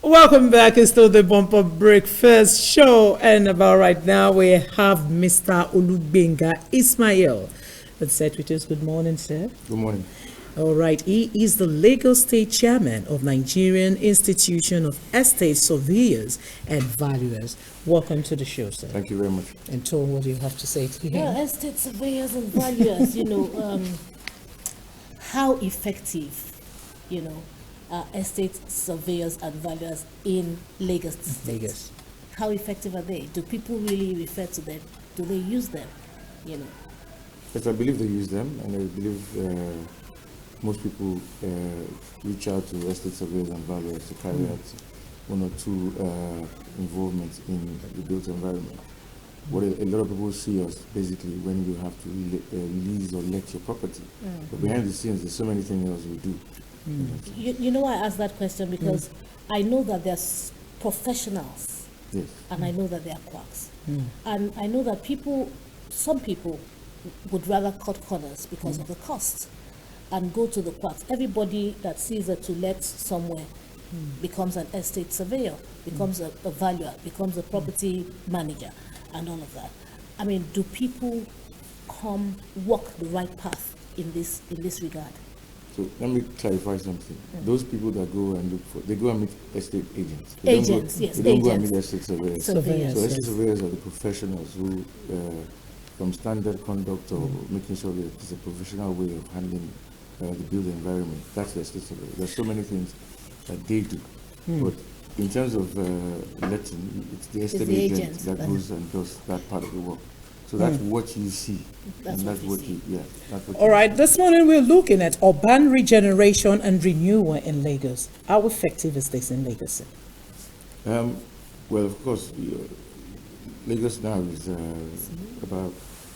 Welcome back. It's still the Bumperbreakfast show, and about right now we have Mr. Olugbenga Ismail. Let's set with us. Good morning, sir. Good morning. All right. He is the Lagos State Chairman of Nigerian Institution of Estate Surveyors and Valuers. Welcome to the show, sir. Thank you very much. And Tom, what do you have to say to him? Well, estate surveyors and valuers, how effective, are estate surveyors and valuers in Lagos State? Lagos. How effective are they? Do people really refer to them? Do they use them? Yes, I believe they use them, and I believe most people reach out to estate surveyors and valuers to carry out one or two involvements in the built environment. What a lot of people see us basically when you have to lease or let your property. But behind the scenes, there's so many things else we do. You know why I asked that question? Because I know that there's professionals, Yes. and I know that there are quacks. And I know that some people would rather cut corners because of the cost and go to the quacks. Everybody that sees a to let somewhere becomes an estate surveyor, becomes a valuer, becomes a property manager, and all of that. I mean, do people walk the right path in this regard? So let me clarify something. Those people that go and look for, they go and meet estate agents. Yes, they don't go and agents. meet estate surveyors. Surveyors. So estate surveyors are the professionals who, from standard conduct or making sure that it's a professional way of handling the built environment. That's the estate surveyor. There's so many things that they do. But in terms of letting, it's the estate agent that goes and does that part of the work. So that's what you see. That's what you see. That's what All right, this morning we're looking at urban regeneration and renewal in Lagos. How effective is this in Lagos? Well, of course, Lagos now is about,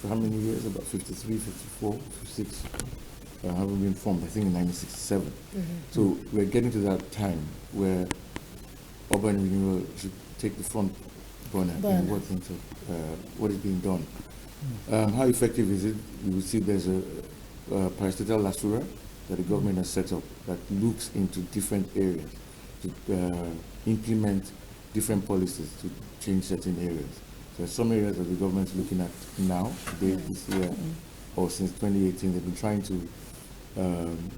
how many years? About 53, 54, 56. Having been formed, I think in 1967. So we're getting to that time where urban renewal should take the front burner in what is being done. How effective is it? You will see there's a parastatal lasura that the government has set up that looks into different areas to implement different policies to change certain areas. There are some areas that the government is looking at now, today, this year, or since 2018. They've been trying to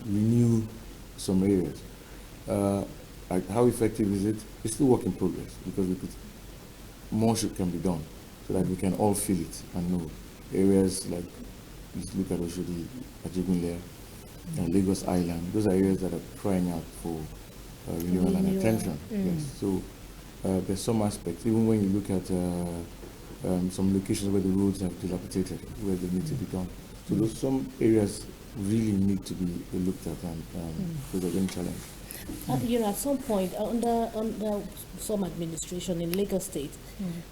renew some areas. How effective is it? It's still work in progress because more can be done so that we can all feel it and know areas like, just look at Oshodi, Ajegunle, and Lagos Island. Those are areas that are crying out for renewal and attention. Yes. So there's some aspects, even when you look at some locations where the roads have dilapidated, where they need to be done. So some areas really need to be looked at, and those are being challenged. At some point under some administration in Lagos State,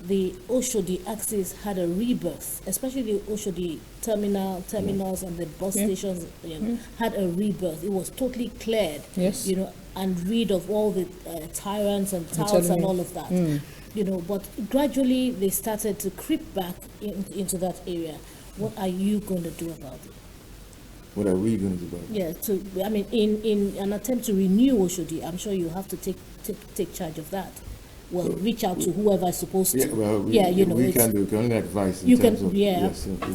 the Oshodi axis had a rebirth, especially the Oshodi terminals and the bus stations had a rebirth. It was totally cleared, and rid of all the tyrants and touts and all of that. But gradually they started to creep back into that area. What are you going to do about it? What are we going to do about it? Yeah, in an attempt to renew Oshodi, I'm sure you have to take charge of that. Well, reach out to whoever is supposed to. We can only advise.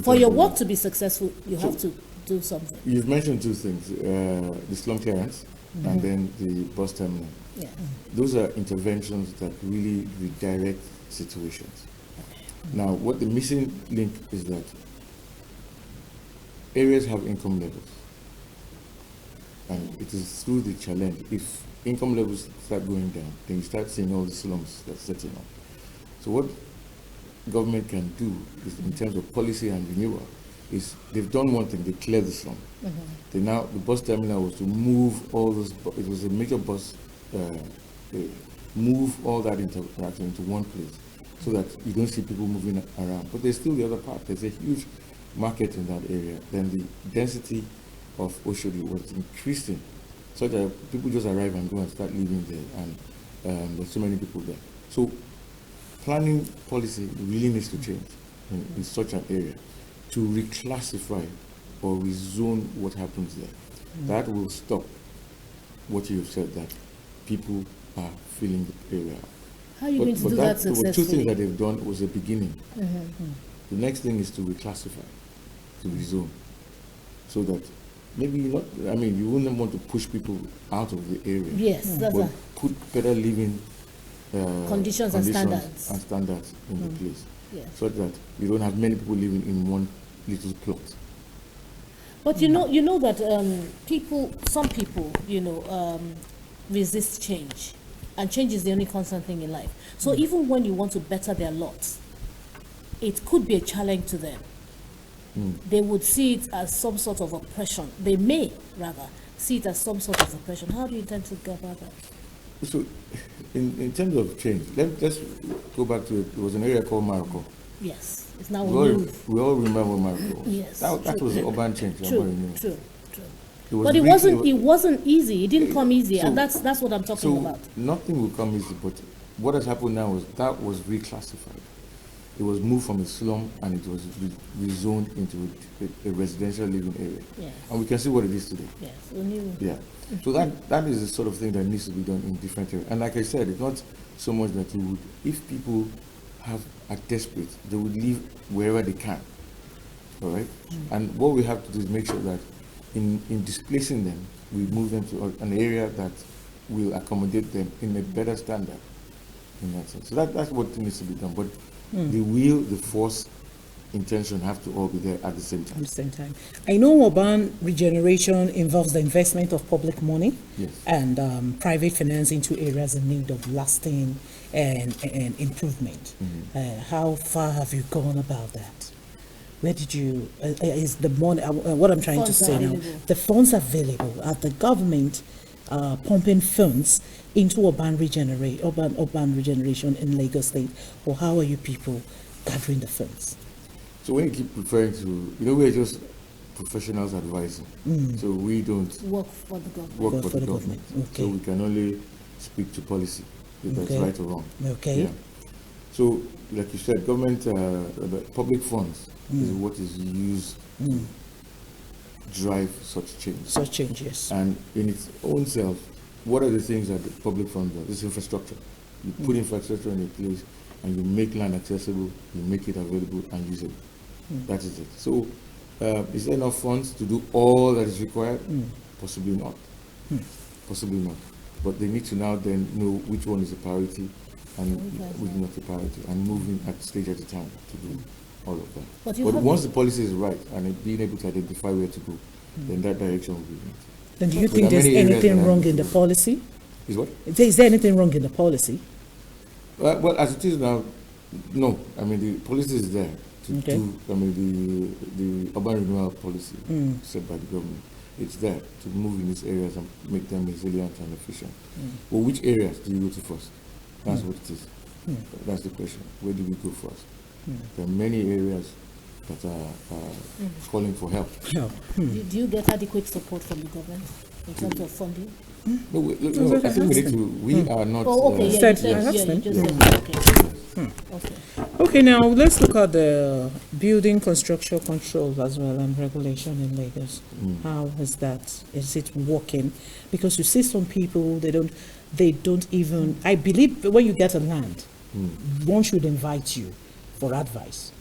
For your work to be successful, you have to do something. You've mentioned two things: the slum clearance and then the bus terminal. Yeah. Those are interventions that really redirect situations. Now, what the missing link is that areas have income levels, and it is through the challenge. If income levels start going down, then you start seeing all the slums that's setting up. So what government can do is, in terms of policy and renewal, is they've done one thing: they clear the slum. The bus terminal was to move all those. It was a major bus. Move all that interaction into one place, so that you don't see people moving around. But there's still the other part. There's a huge market in that area. Then the density of Oshodi was increasing, so that people just arrive and go and start living there, and there's so many people there. So planning policy really needs to change in such an area to reclassify or rezone what happens there. That will stop what you've said, that people are feeling area. How are you going to do that There were two successfully? things that they've done was the beginning. The next thing is to reclassify, to rezone, so that maybe you wouldn't want to push people out of the area. Yes, that's But a put better living conditions and standards. in the place, Yes. so that you don't have many people living in one little plot. But you know that some people, resist change, and change is the only constant thing in life. So even when you want to better their lot, it could be a challenge to them. They would see it as some sort of oppression. They may rather see it as some sort of oppression. How do you intend to go about that? So, in terms of change, let's go back to it. There was an area called Morocco. Yes, it's now We all remember Morocco. Yes, That was urban change. True. It was But it big- wasn't easy. It didn't come easy, so- and that's what I'm talking So about. nothing will come easy, but what has happened now is that was reclassified. It was moved from a slum and it was rezoned into a residential living area. Yes. And we can see what it is today. Yes, we knew. Yeah. So that is the sort of thing that needs to be done in different areas. And like I said, it's not so much that you would, if people are desperate, they would leave wherever they can. All right? And what we have to do is make sure that in displacing them, we move them to an area that will accommodate them in a better standard in that sense. So that's what needs to be done. But the will, the force, intention have to all be there at the same At time. the same time. I know urban regeneration involves the investment of public money Yes. and private finance into areas in need of lasting and improvement. How far have you gone about that? Where did you, is the money, what I'm trying Funds to say now, available. the funds available, are the government pumping funds into urban regeneration in Lagos State, or how are you people gathering the funds? So when you keep referring to, we're just professionals advising. So we don't Work for the government. work Work for the government. Okay. So we can only speak to policy, if that's Okay. right or wrong. Okay. Yeah. So, like you said, government, the public funds is what is used to drive such change. Such changes. And in its own self, what are the things that the public fund does? It's infrastructure. You put infrastructure in a place and you make land accessible, you make it available and usable. That is it. So, is there enough funds to do all that is required? Possibly not. Possibly not. But they need to now then know which one is a priority and which is not a priority, and moving at stage at a time to do all of that. But you But have- once the policy is right and being able to identify where to go, then that direction will be met. Then do you But think there are there's many areas anything that wrong have in the to- policy? Is what? Is there anything wrong in the policy? Well, as it is now, no. I mean, the policy is there to Okay. do. I mean, the urban renewal policy set by the government. It's there to move in these areas and make them resilient and efficient. But which areas do you go to first? That's what it is. That's the question. Where do we go first? There are many areas that are calling for help. No. Do you get adequate support from the government in terms of funding? No, I think we need to. We are not. Oh, okay. Yeah, Said- you I said, have yeah, you them. just said, okay. Okay. Okay, now let's look at the building construction controls as well and regulation in Lagos. How is that? Is it working? Because you see some people, they don't even, I believe when you get a land, one should invite you for advice.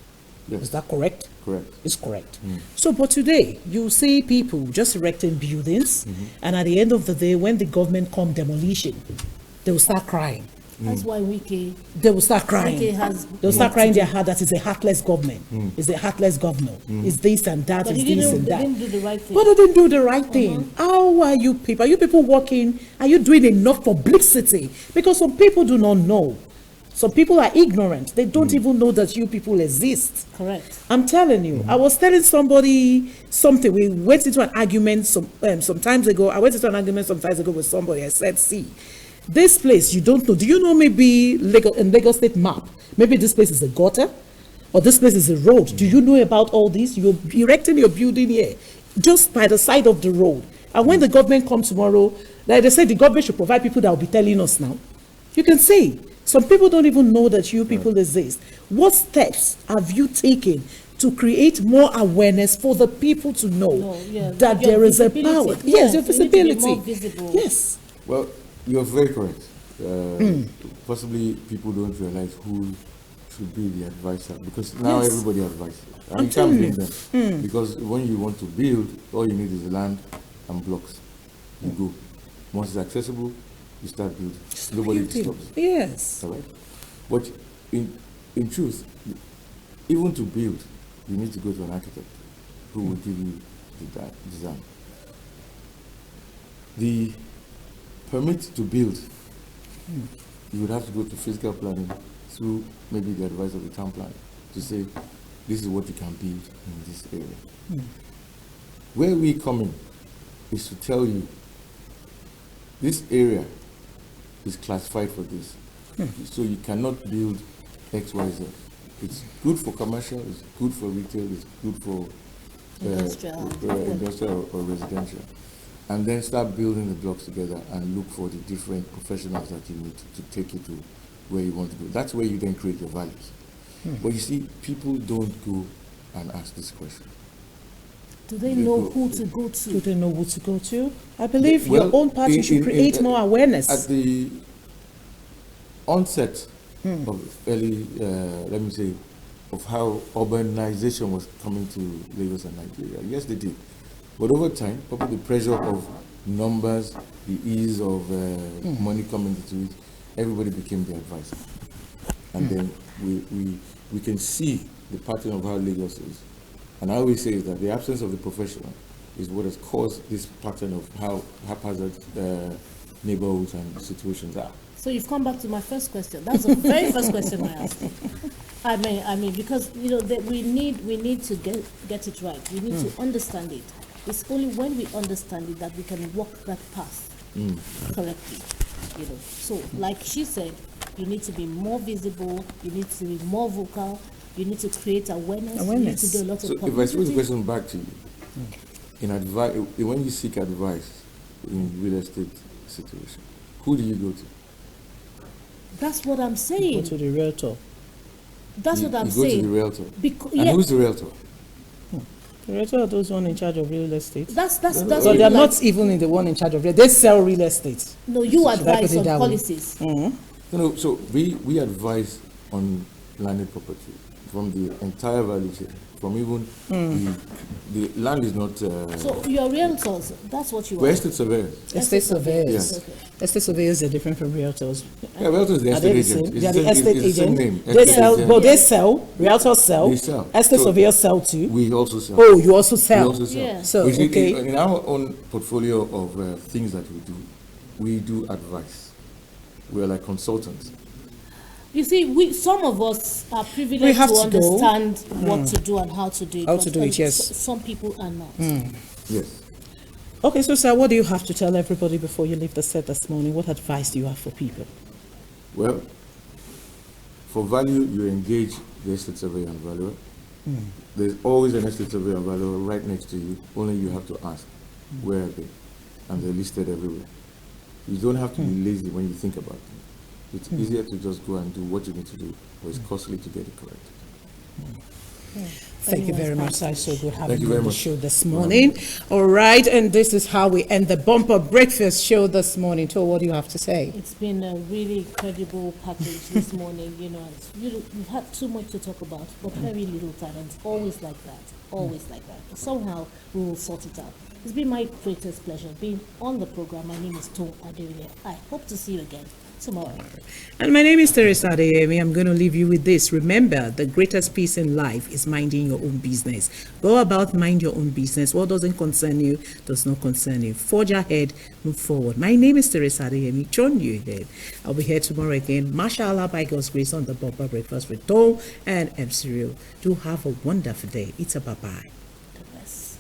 Yes, Is that correct? correct. It's correct. So, but today, you see people just erecting buildings, and at the end of the day, when the government come demolition, they will start crying. That's why Wiki They will start crying. has. They'll start crying their heart that it's a heartless government. It's a heartless governor. It's this and that, But it's he this didn't, and they that. didn't do the right thing. But they didn't do the right thing. How are you people? Are you people working? Are you doing enough publicity? Because some people do not know. Some people are ignorant. They don't even know that you people exist. Correct. I'm telling you. I was telling somebody something. We went into an argument some times ago. I went into an argument some times ago with somebody. I said, see, this place you don't know. Do you know maybe in Lagos State map? Maybe this place is a gutter, or this place is a road. Do you know about all this? You're erecting your building here, just by the side of the road. And when the government comes tomorrow, like they say, the government should provide people that will be telling us now. You can see. Some people don't even know that you people exist. What steps have you taken to create more awareness for the people to know that your there is a visibility. power? Yes, your you need to be more visibility. visible. Yes. Well, you're very correct. Possibly people don't realize who should be the advisor, because now Yes. everybody advises. And I'm you can't telling blame you. them, because when you want to build, all you need is land and blocks. You go. Once it's accessible, you start building. Nobody disturbs. Yes. All right? But in truth, even to build, you need to go to an architect who will give you the design. The permit to build, you would have to go to physical planning through maybe the advice of the town planner to say, this is what you can build in this area. Where we come in is to tell you, this area is classified for this. So you cannot build X, Y, Z. It's good for commercial, it's good for retail, it's good for industrial or residential. And then start building the blocks together and look for the different professionals that you need to take you to where you want to go. That's where you then create your values. But you see, people don't go and ask this question. Do they know who to go to? Do they know who to go to? I believe Well, your own party should create more awareness. At the onset of early, let me say, of how urbanization was coming to Lagos and Nigeria, yes, they did. But over time, probably the pressure of numbers, the ease of money coming into it, everybody became the advisor. And then we can see the pattern of how Lagos is. And I always say that the absence of the professional is what has caused this pattern of how haphazard neighborhoods and situations are. So you've come back to my first question. That's the very first question I asked. I mean, because that we need to get it right. We need to understand it. It's only when we understand it that we can walk that path correctly. So like she said, you need to be more visible. You need to be more vocal. You need to create awareness. You need to do a lot of publicity. If I switch the question back to you, in advice, when you seek advice in real estate situation, who do you go to? That's what I'm saying. Go to the realtor. That's what I'm you saying. go to the realtor. And who's the realtor? The realtor are those one in charge of real estate. That's So really they're like, not even the one in charge of real. They sell real estate. No, you Should I advise put it on that way? policies. So we advise on landed property from the entire value chain. From even the land is not. So your realtors, that's what you we're are. estate surveyors. Estate surveyors. Yes. Okay. Estate surveyors are different from realtors. Yeah, realtor is the Are they estate the same? agent. They are the estate it's the same agent. name. They Estate sell, agent. but they sell. Realtors sell. They sell. Estate So surveyors sell too. We also sell. Oh, you also sell. We also sell. Yeah. So, We see okay. in our own portfolio of things that we do advice. We're like consultants. You see, some of us are We privileged have to to go. understand what to do and how to do it. How to do it, yes. Some people are not. Yes. Okay, so sir, what do you have to tell everybody before you leave the set this morning? What advice do you have for people? Well, for value, you engage the estate surveyor and valuer. There's always an estate surveyor and valuer right next to you. Only you have to ask, where are they? And they're listed everywhere. You don't have to be lazy when you think about them. It's easier to just go and do what you need to do, but it's costly to get it correct. Thank you very much, sir. It's so good having you you very on the much. show this morning. All right, and this is how we end the Bumper Breakfast show this morning. To what do you have to say? It's been a really incredible package this morning. We've had too much to talk about, but very little time. And it's always like that. Always like that. But somehow we will sort it out. It's been my greatest pleasure being on the program. My name is Tom Adewale. I hope to see you again tomorrow. And my name is Teresa Adeyemi. I'm going to leave you with this. Remember, the greatest peace in life is minding your own business. Go about, mind your own business. What doesn't concern you does not concern you. Forge ahead, move forward. My name is Teresa Adeyemi. Join you again. I'll be here tomorrow again. Mashallah, by God's grace, on the Bumper Breakfast with Tom and M. Cyril. Do have a wonderful day. It's a bye-bye. God bless.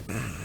Bye.